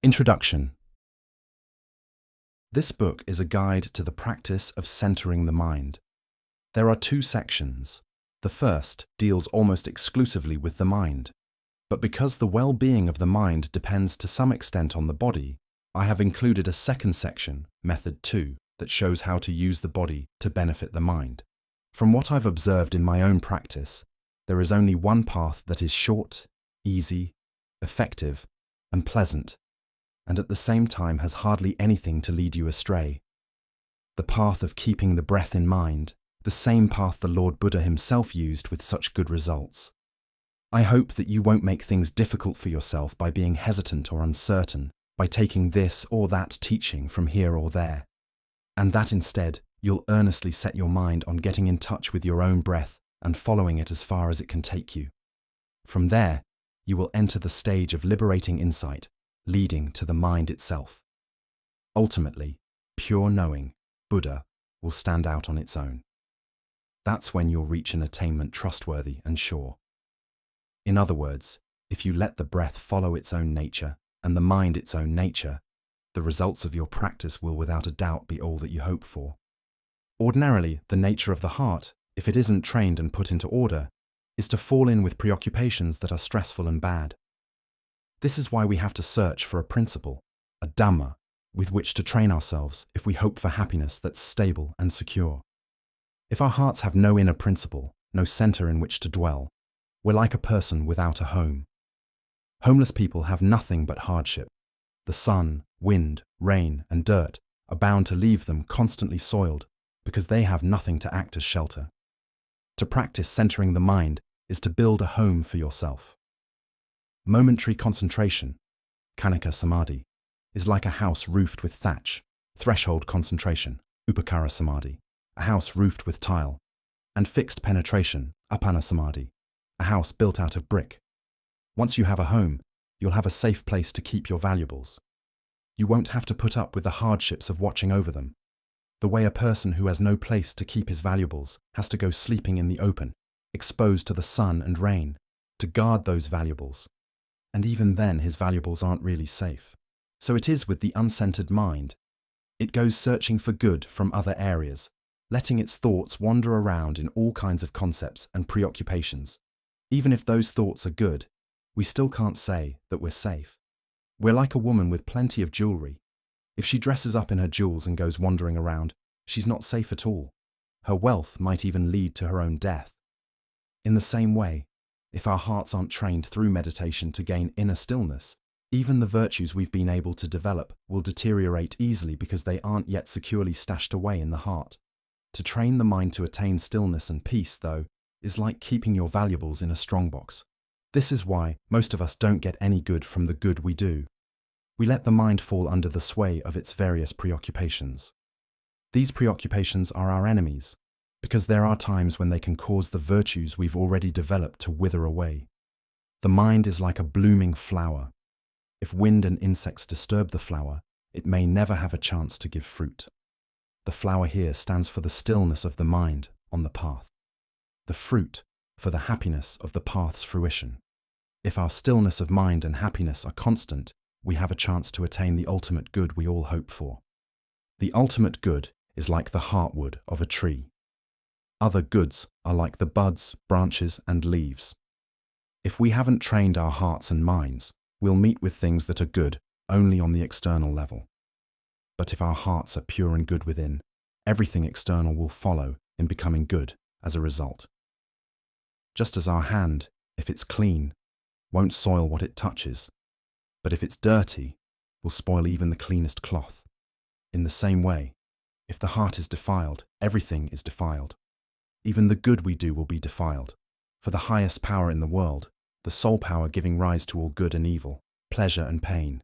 Introduction. This book is a guide to the practice of centering the mind. There are two sections. The first deals almost exclusively with the mind. But because the well-being of the mind depends to some extent on the body, I have included a second section, Method 2, that shows how to use the body to benefit the mind. From what I've observed in my own practice, there is only one path that is short, easy, effective, and pleasant, and at the same time has hardly anything to lead you astray. The path of keeping the breath in mind, the same path the Lord Buddha himself used with such good results. I hope that you won't make things difficult for yourself by being hesitant or uncertain, by taking this or that teaching from here or there, and that instead you'll earnestly set your mind on getting in touch with your own breath and following it as far as it can take you. From there, you will enter the stage of liberating insight, leading to the mind itself. Ultimately, pure knowing, Buddha, will stand out on its own. That's when you'll reach an attainment trustworthy and sure. In other words, if you let the breath follow its own nature and the mind its own nature, the results of your practice will without a doubt be all that you hope for. Ordinarily, the nature of the heart, if it isn't trained and put into order, is to fall in with preoccupations that are stressful and bad. This is why we have to search for a principle, a Dhamma, with which to train ourselves if we hope for happiness that's stable and secure. If our hearts have no inner principle, no center in which to dwell, we're like a person without a home. Homeless people have nothing but hardship. The sun, wind, rain, and dirt are bound to leave them constantly soiled because they have nothing to act as shelter. To practice centering the mind is to build a home for yourself. Momentary concentration, Khanika Samadhi, is like a house roofed with thatch. Threshold concentration, Upakara Samadhi, a house roofed with tile. And fixed penetration, Appana Samadhi, a house built out of brick. Once you have a home, you'll have a safe place to keep your valuables. You won't have to put up with the hardships of watching over them, the way a person who has no place to keep his valuables has to go sleeping in the open, exposed to the sun and rain, to guard those valuables. And even then his valuables aren't really safe. So it is with the uncentered mind. It goes searching for good from other areas, letting its thoughts wander around in all kinds of concepts and preoccupations. Even if those thoughts are good, we still can't say that we're safe. We're like a woman with plenty of jewelry. If she dresses up in her jewels and goes wandering around, she's not safe at all. Her wealth might even lead to her own death. In the same way, if our hearts aren't trained through meditation to gain inner stillness, even the virtues we've been able to develop will deteriorate easily because they aren't yet securely stashed away in the heart. To train the mind to attain stillness and peace, though, is like keeping your valuables in a strongbox. This is why most of us don't get any good from the good we do. We let the mind fall under the sway of its various preoccupations. These preoccupations are our enemies, because there are times when they can cause the virtues we've already developed to wither away. The mind is like a blooming flower. If wind and insects disturb the flower, it may never have a chance to give fruit. The flower here stands for the stillness of the mind on the path. The fruit for the happiness of the path's fruition. If our stillness of mind and happiness are constant, we have a chance to attain the ultimate good we all hope for. The ultimate good is like the heartwood of a tree. Other goods are like the buds, branches, and leaves. If we haven't trained our hearts and minds, we'll meet with things that are good only on the external level. But if our hearts are pure and good within, everything external will follow in becoming good as a result. Just as our hand, if it's clean, won't soil what it touches, but if it's dirty, will spoil even the cleanest cloth. In the same way, if the heart is defiled, everything is defiled. Even the good we do will be defiled. For the highest power in the world, the sole power giving rise to all good and evil, pleasure and pain,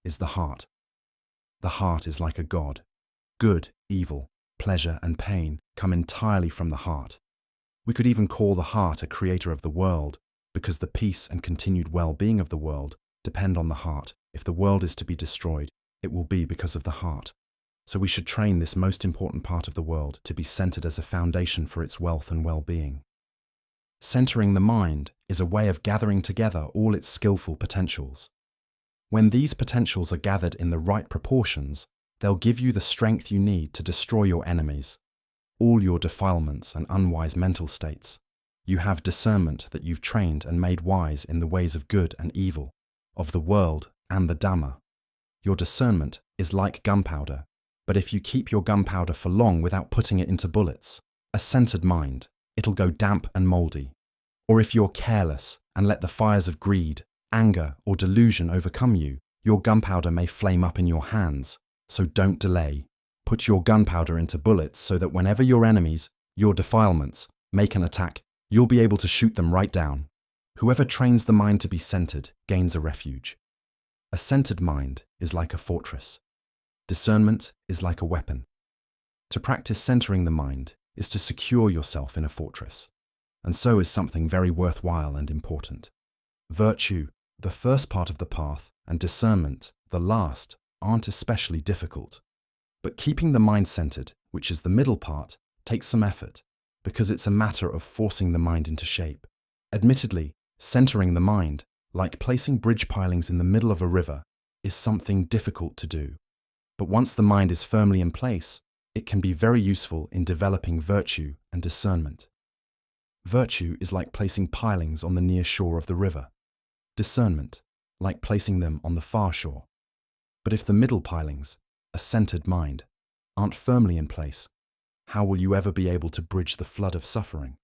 is the heart. The heart is like a god. Good, evil, pleasure and pain come entirely from the heart. We could even call the heart a creator of the world, because the peace and continued well-being of the world depend on the heart. If the world is to be destroyed, it will be because of the heart. So we should train this most important part of the world to be centered as a foundation for its wealth and well-being. Centering the mind is a way of gathering together all its skillful potentials. When these potentials are gathered in the right proportions, they'll give you the strength you need to destroy your enemies, all your defilements and unwise mental states. You have discernment that you've trained and made wise in the ways of good and evil, of the world and the Dhamma. Your discernment is like gunpowder, but if you keep your gunpowder for long without putting it into bullets, a centered mind, it'll go damp and mouldy. Or if you're careless and let the fires of greed, anger, or delusion overcome you, your gunpowder may flame up in your hands, so don't delay. Put your gunpowder into bullets so that whenever your enemies, your defilements, make an attack, you'll be able to shoot them right down. Whoever trains the mind to be centered gains a refuge. A centered mind is like a fortress. Discernment is like a weapon. To practice centering the mind is to secure yourself in a fortress, and so is something very worthwhile and important. Virtue, the first part of the path, and discernment, the last, aren't especially difficult. But keeping the mind centered, which is the middle part, takes some effort, because it's a matter of forcing the mind into shape. Admittedly, centering the mind, like placing bridge pilings in the middle of a river, is something difficult to do. But once the mind is firmly in place, it can be very useful in developing virtue and discernment. Virtue is like placing pilings on the near shore of the river. Discernment, like placing them on the far shore. But if the middle pilings, a centered mind, aren't firmly in place, how will you ever be able to bridge the flood of suffering?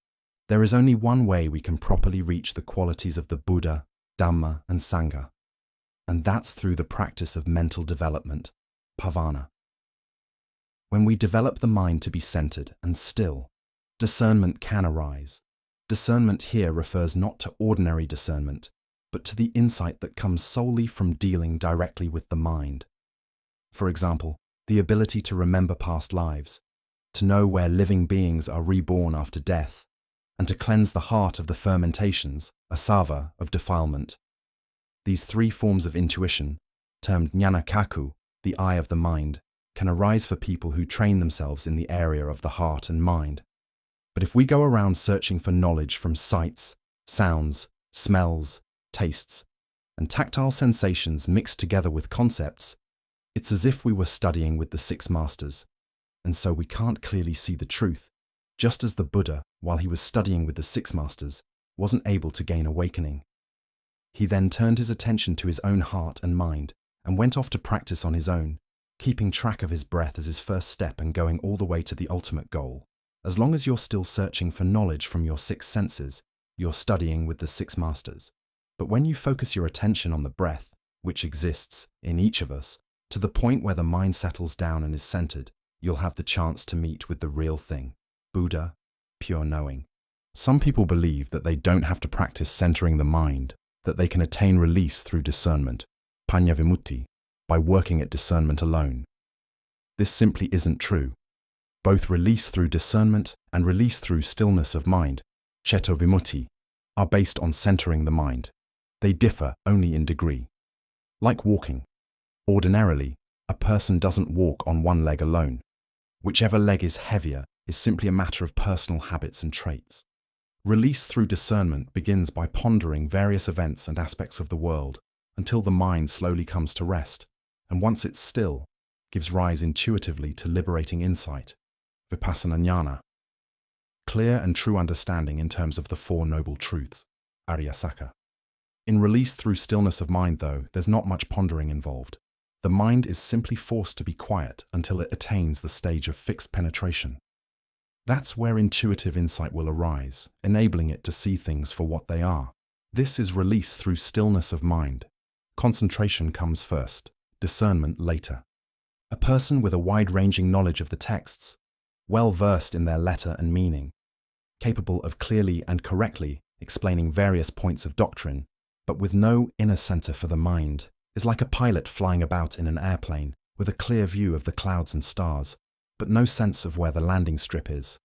There is only one way we can properly reach the qualities of the Buddha, Dhamma, and Sangha, and that's through the practice of mental development, bhavana. When we develop the mind to be centered and still, discernment can arise. Discernment here refers not to ordinary discernment, but to the insight that comes solely from dealing directly with the mind. For example, the ability to remember past lives, to know where living beings are reborn after death, and to cleanse the heart of the fermentations, asava, of defilement. These three forms of intuition, termed jnana-kaku, the eye of the mind, can arise for people who train themselves in the area of the heart and mind. But if we go around searching for knowledge from sights, sounds, smells, tastes, and tactile sensations mixed together with concepts, it's as if we were studying with the six masters, and so we can't clearly see the truth, just as the Buddha, while he was studying with the six masters, wasn't able to gain awakening. He then turned his attention to his own heart and mind and went off to practice on his own, keeping track of his breath as his first step and going all the way to the ultimate goal. As long as you're still searching for knowledge from your six senses, you're studying with the six masters. But when you focus your attention on the breath, which exists in each of us, to the point where the mind settles down and is centered, you'll have the chance to meet with the real thing, Buddha, pure knowing. Some people believe that they don't have to practice centering the mind, that they can attain release through discernment, panya vimutti, by working at discernment alone. This simply isn't true. Both release through discernment and release through stillness of mind, ceto vimutti, are based on centering the mind. They differ only in degree. Like walking. Ordinarily, a person doesn't walk on one leg alone. Whichever leg is heavier is simply a matter of personal habits and traits. Release through discernment begins by pondering various events and aspects of the world until the mind slowly comes to rest, and once it's still, gives rise intuitively to liberating insight, vipassana jnana. Clear and true understanding in terms of the Four Noble Truths, Arya-Saka. In release through stillness of mind, though, there's not much pondering involved. The mind is simply forced to be quiet until it attains the stage of fixed penetration. That's where intuitive insight will arise, enabling it to see things for what they are. This is release through stillness of mind. Concentration comes first, discernment later. A person with a wide-ranging knowledge of the texts, well versed in their letter and meaning, capable of clearly and correctly explaining various points of doctrine, but with no inner center for the mind, is like a pilot flying about in an airplane with a clear view of the clouds and stars, but no sense of where the landing strip is.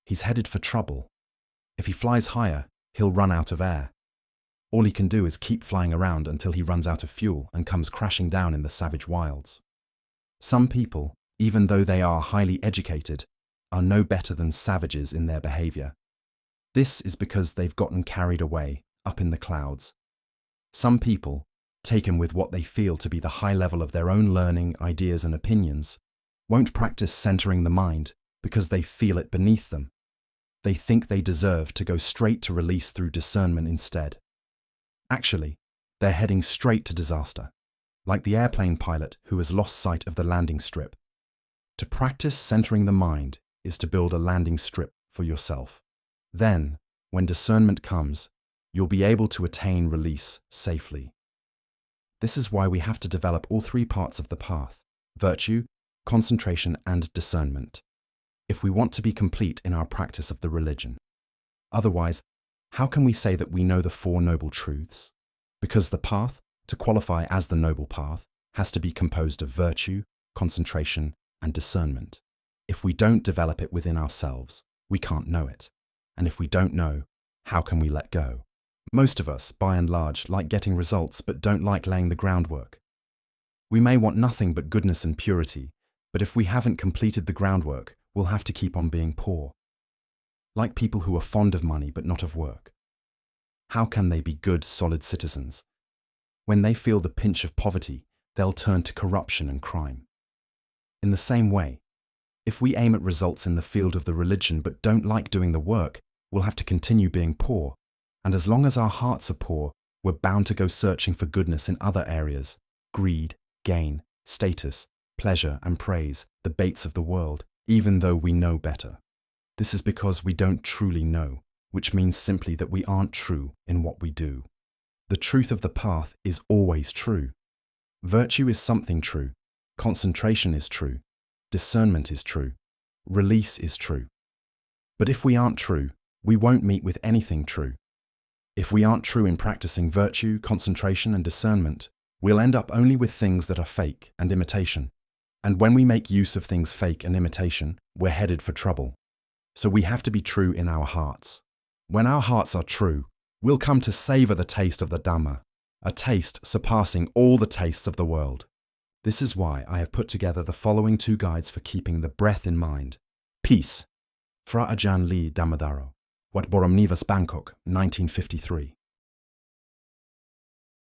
He's headed for trouble. If he flies higher, he'll run out of air. All he can do is keep flying around until he runs out of fuel and comes crashing down in the savage wilds. Some people, even though they are highly educated, are no better than savages in their behavior. This is because they've gotten carried away, up in the clouds. Some people, taken with what they feel to be the high level of their own learning, ideas and opinions, won't practice centering the mind because they feel it beneath them. They think they deserve to go straight to release through discernment instead. Actually, they're heading straight to disaster, like the airplane pilot who has lost sight of the landing strip. To practice centering the mind is to build a landing strip for yourself. Then, when discernment comes, you'll be able to attain release safely. This is why we have to develop all three parts of the path: virtue, concentration, and discernment, if we want to be complete in our practice of the religion. Otherwise, how can we say that we know the Four Noble Truths? Because the path, to qualify as the noble path, has to be composed of virtue, concentration, and discernment. If we don't develop it within ourselves, we can't know it. And if we don't know, how can we let go? Most of us, by and large, like getting results but don't like laying the groundwork. We may want nothing but goodness and purity, but if we haven't completed the groundwork, we'll have to keep on being poor. Like people who are fond of money but not of work. How can they be good, solid citizens? When they feel the pinch of poverty, they'll turn to corruption and crime. In the same way, if we aim at results in the field of the religion but don't like doing the work, we'll have to continue being poor. And as long as our hearts are poor, we're bound to go searching for goodness in other areas: greed, gain, status, pleasure and praise, the baits of the world, even though we know better. This is because we don't truly know, which means simply that we aren't true in what we do. The truth of the path is always true. Virtue is something true. Concentration is true. Discernment is true. Release is true. But if we aren't true, we won't meet with anything true. If we aren't true in practicing virtue, concentration, and discernment, we'll end up only with things that are fake and imitation. And when we make use of things fake and imitation, we're headed for trouble. So we have to be true in our hearts. When our hearts are true, we'll come to savor the taste of the Dhamma, a taste surpassing all the tastes of the world. This is why I have put together the following 2 guides for keeping the breath in mind. Peace. Fra Ajahn Lee Damadaro. Wat Boromnivas, Bangkok, 1953.